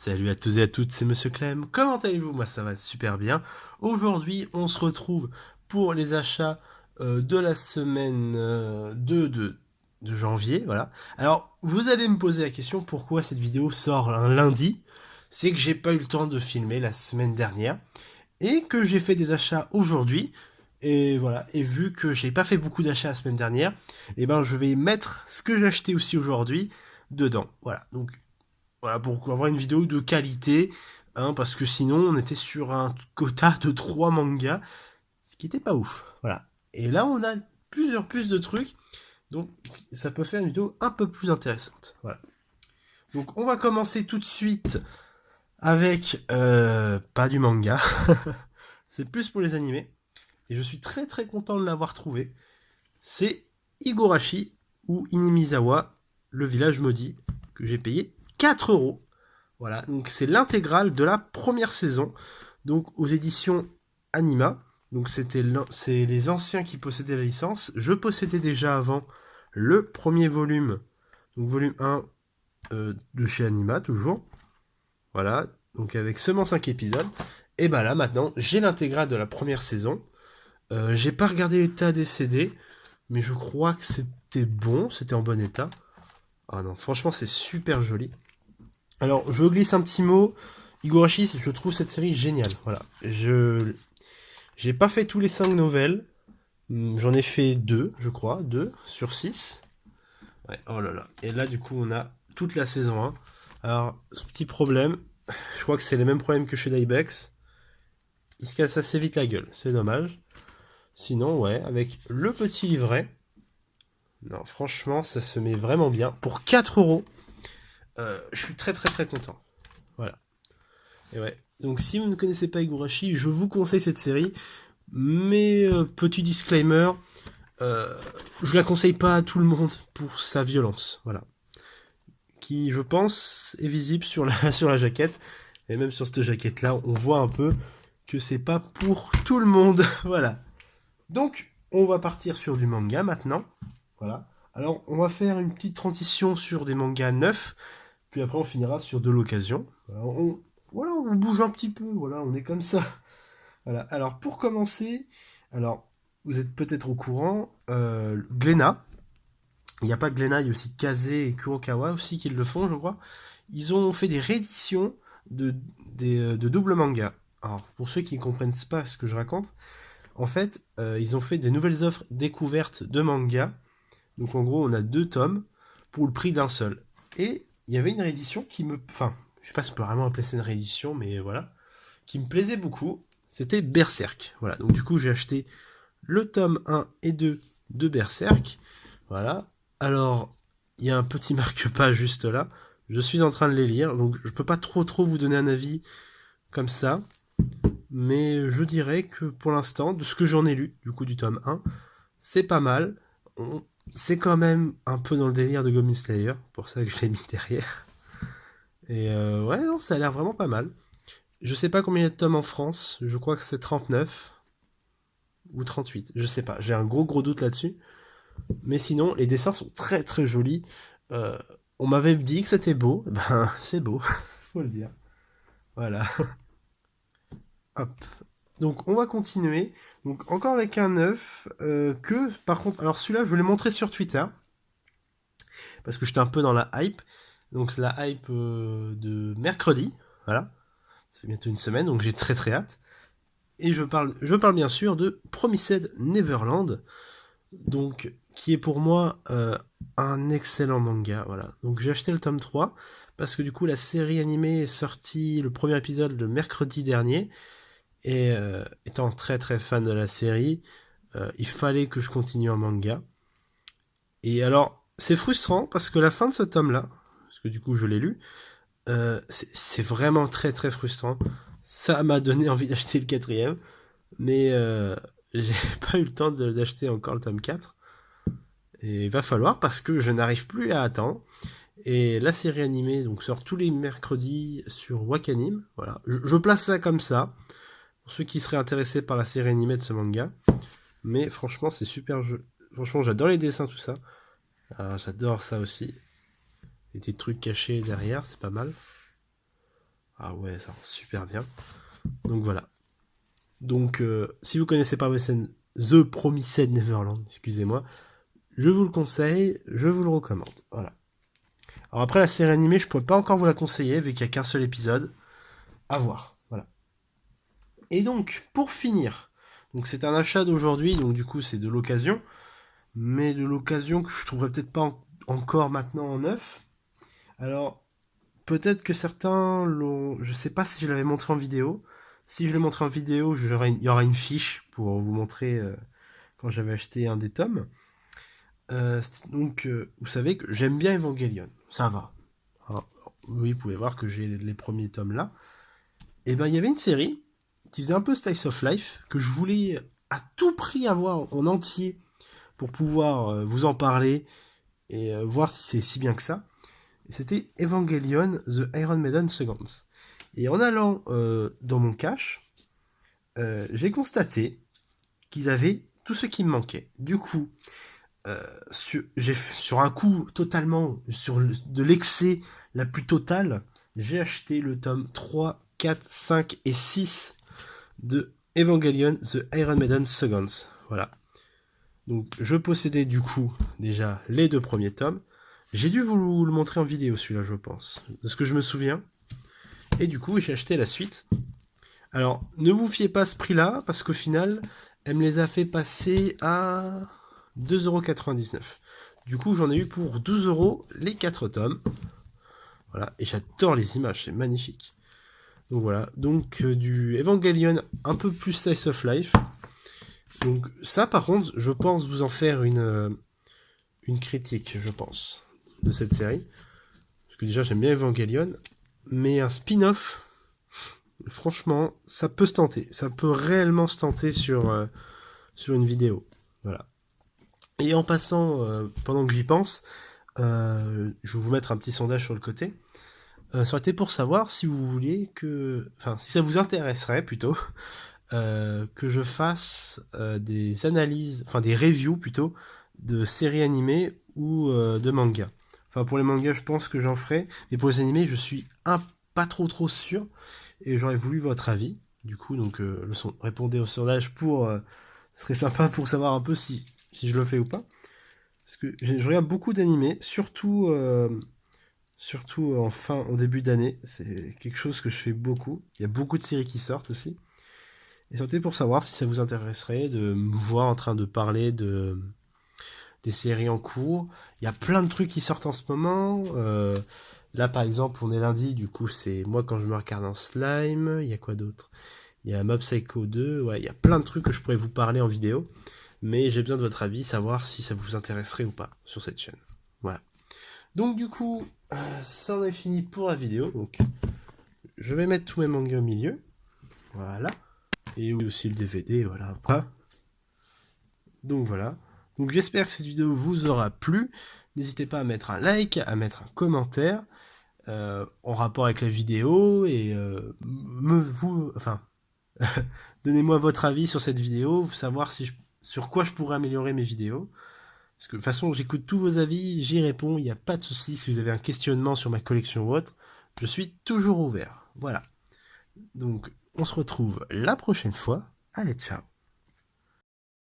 Salut à tous et à toutes, c'est Monsieur Clem. Comment allez-vous? Moi ça va super bien. Aujourd'hui on se retrouve pour les achats de la semaine 2 de janvier. Voilà. Alors vous allez me poser la question pourquoi cette vidéo sort un lundi. C'est que j'ai pas eu le temps de filmer la semaine dernière et que j'ai fait des achats aujourd'hui. Et voilà, et vu que j'ai pas fait beaucoup d'achats la semaine dernière, et ben je vais mettre ce que j'ai acheté aussi aujourd'hui dedans. Voilà, donc voilà, pour avoir une vidéo de qualité, hein, parce que sinon on était sur un quota de 3 mangas, ce qui était pas ouf. Voilà. Et là on a plus de trucs, donc ça peut faire une vidéo un peu plus intéressante. Voilà. Donc on va commencer tout de suite avec pas du manga, c'est plus pour les animés, et je suis très content de l'avoir trouvé. C'est Higurashi ou Inimizawa, le village maudit, que j'ai payé 4 €. Voilà, donc c'est l'intégrale de la première saison, donc aux éditions Anima. Donc c'est les anciens qui possédaient la licence. Je possédais déjà avant le premier volume, donc volume 1 de chez Anima toujours. Voilà, donc avec seulement 5 épisodes. Et bah là maintenant, j'ai l'intégrale de la première saison. J'ai pas regardé l'état des CD, mais je crois que c'était bon, c'était en bon état. Ah non, franchement c'est super joli. Alors, je glisse un petit mot. Higurashi, je trouve cette série géniale. Voilà. J'ai pas fait tous les 5 novels. J'en ai fait 2, je crois. 2 sur 6. Ouais, oh là là. Et là, du coup, on a toute la saison 1. Alors, ce petit problème, je crois que c'est les mêmes problèmes que chez Daibex. Il se casse assez vite la gueule. C'est dommage. Sinon, ouais, avec le petit livret. Non, franchement, ça se met vraiment bien. Pour 4 €, je suis très content. Voilà. Et ouais. Donc si vous ne connaissez pas Higurashi, je vous conseille cette série. Mais petit disclaimer, euh, je la conseille pas à tout le monde pour sa violence. Voilà. Qui, je pense, est visible sur la, sur la jaquette. Et même sur cette jaquette-là, on voit un peu que c'est pas pour tout le monde. Voilà. Donc, on va partir sur du manga maintenant. Voilà. Alors, on va faire une petite transition sur des mangas neufs. Puis après, on finira sur de l'occasion. Voilà, on bouge un petit peu. Voilà, on est comme ça. Voilà. Alors, pour commencer, alors, vous êtes peut-être au courant, Glénat. Il n'y a pas que Glénat, il y a aussi Kaze et Kurokawa aussi qui le font, je crois. Ils ont fait des rééditions de double manga. Alors, pour ceux qui ne comprennent pas ce que je raconte, en fait, ils ont fait des nouvelles offres découvertes de manga. Donc, en gros, on a 2 tomes pour le prix d'un seul. Et il y avait une réédition qui me... Enfin, je sais pas si on peut vraiment appeler ça une réédition, mais voilà. Qui me plaisait beaucoup. C'était Berserk. Voilà, donc du coup, j'ai acheté le tome 1 et 2 de Berserk. Voilà. Alors, il y a un petit marque-pas juste là. Je suis en train de les lire, donc je peux pas trop vous donner un avis comme ça. Mais je dirais que pour l'instant, de ce que j'en ai lu, du coup du tome 1, c'est pas mal. C'est quand même un peu dans le délire de Goblin Slayer, pour ça que je l'ai mis derrière. Et ouais, non, ça a l'air vraiment pas mal. Je sais pas combien il y a de tomes en France, je crois que c'est 39 ou 38, je sais pas, j'ai un gros doute là-dessus. Mais sinon, les dessins sont très jolis. Euh, on m'avait dit que c'était beau, ben c'est beau, faut le dire. Voilà. Hop. Donc on va continuer. Donc encore avec un œuf que par contre, alors celui-là je vous l'ai montré sur Twitter parce que j'étais un peu dans la hype. Donc la hype de mercredi, voilà. C'est bientôt une semaine, donc j'ai très hâte. Et je parle bien sûr de Promised Neverland, donc qui est pour moi un excellent manga. Voilà. Donc j'ai acheté le tome 3 parce que du coup la série animée est sortie le premier épisode le mercredi dernier. Et étant très fan de la série, il fallait que je continue en manga. Et alors, c'est frustrant parce que la fin de ce tome-là, parce que du coup je l'ai lu, c'est vraiment très frustrant. Ça m'a donné envie d'acheter le quatrième, mais j'ai pas eu le temps d'acheter encore le tome 4. Et il va falloir parce que je n'arrive plus à attendre. Et la série animée donc sort tous les mercredis sur Wakanim. Voilà, je place ça comme ça pour ceux qui seraient intéressés par la série animée de ce manga. Mais franchement, c'est super jeu. Franchement, j'adore les dessins, tout ça. Ah, j'adore ça aussi. Et des trucs cachés derrière, c'est pas mal. Ah ouais, ça rend super bien. Donc voilà. Donc si vous connaissez pas The Promised Neverland, excusez-moi, je vous le conseille, je vous le recommande. Voilà. Alors après la série animée, je pourrais pas encore vous la conseiller vu qu'il y a qu'un seul épisode. À voir. Voilà. Et donc pour finir, donc c'est un achat d'aujourd'hui, donc du coup c'est de l'occasion, mais de l'occasion que je trouverais peut-être pas encore maintenant en neuf. Alors peut-être que certains l'ont. Je sais pas si je l'avais montré en vidéo. Si je l'ai montré en vidéo, il y aura une fiche pour vous montrer quand j'avais acheté un des tomes. Donc, vous savez que j'aime bien Evangelion. Ça va. Alors, oui, vous pouvez voir que j'ai les premiers tomes là. Et ben, il y avait une série qui faisait un peu Slice of Life que je voulais à tout prix avoir en entier pour pouvoir vous en parler et voir si c'est si bien que ça. C'était Evangelion The Iron Maiden Seconds. Et en allant dans mon cache, j'ai constaté qu'ils avaient tout ce qui me manquait. Du coup, sur un coup totalement, de l'excès la plus totale, j'ai acheté le tome 3, 4, 5 et 6 de Evangelion The Iron Maiden Seconds. Voilà. Donc je possédais du coup déjà les 2 premiers tomes. J'ai dû vous le montrer en vidéo celui-là, je pense, de ce que je me souviens. Et du coup, j'ai acheté la suite. Alors, ne vous fiez pas à ce prix-là, parce qu'au final, elle me les a fait passer à 2,99€. Du coup, j'en ai eu pour 12€ les 4 tomes. Voilà, et j'adore les images, c'est magnifique. Donc voilà, donc du Evangelion un peu plus Slice of Life. Donc ça, par contre, je pense vous en faire une critique, je pense, de cette série. Parce que déjà, j'aime bien Evangelion, mais un spin-off, franchement, ça peut se tenter. Ça peut réellement se tenter sur une vidéo. Voilà. Et en passant, pendant que j'y pense, je vais vous mettre un petit sondage sur le côté. Ça aurait été pour savoir si vous vouliez que... Enfin, si ça vous intéresserait plutôt, que je fasse des analyses, enfin des reviews plutôt, de séries animées ou de mangas. Enfin, pour les mangas, je pense que j'en ferai, mais pour les animés, je suis pas trop sûr, et j'aurais voulu votre avis. Du coup, donc, répondez au sondage pour... ce serait sympa pour savoir un peu si je le fais ou pas. Parce que je regarde beaucoup d'animés, surtout au début d'année. C'est quelque chose que je fais beaucoup. Il y a beaucoup de séries qui sortent aussi. Et c'était pour savoir si ça vous intéresserait de me voir en train de parler des séries en cours. Il y a plein de trucs qui sortent en ce moment. Là, par exemple, on est lundi, du coup, c'est moi quand je me regarde en slime. Il y a quoi d'autre? Il y a Mob Psycho 2. Ouais, il y a plein de trucs que je pourrais vous parler en vidéo. Mais j'ai besoin de votre avis, savoir si ça vous intéresserait ou pas sur cette chaîne. Voilà. Donc, du coup, ça en est fini pour la vidéo. Donc, je vais mettre tous mes mangas au milieu. Voilà. Et aussi le DVD, voilà. Donc voilà. Donc j'espère que cette vidéo vous aura plu. N'hésitez pas à mettre un like, à mettre un commentaire en rapport avec la vidéo et donnez-moi votre avis sur cette vidéo, savoir sur quoi je pourrais améliorer mes vidéos. Parce que de toute façon, j'écoute tous vos avis, j'y réponds, il n'y a pas de souci. Si vous avez un questionnement sur ma collection ou autre, je suis toujours ouvert. Voilà. Donc, on se retrouve la prochaine fois. Allez, ciao.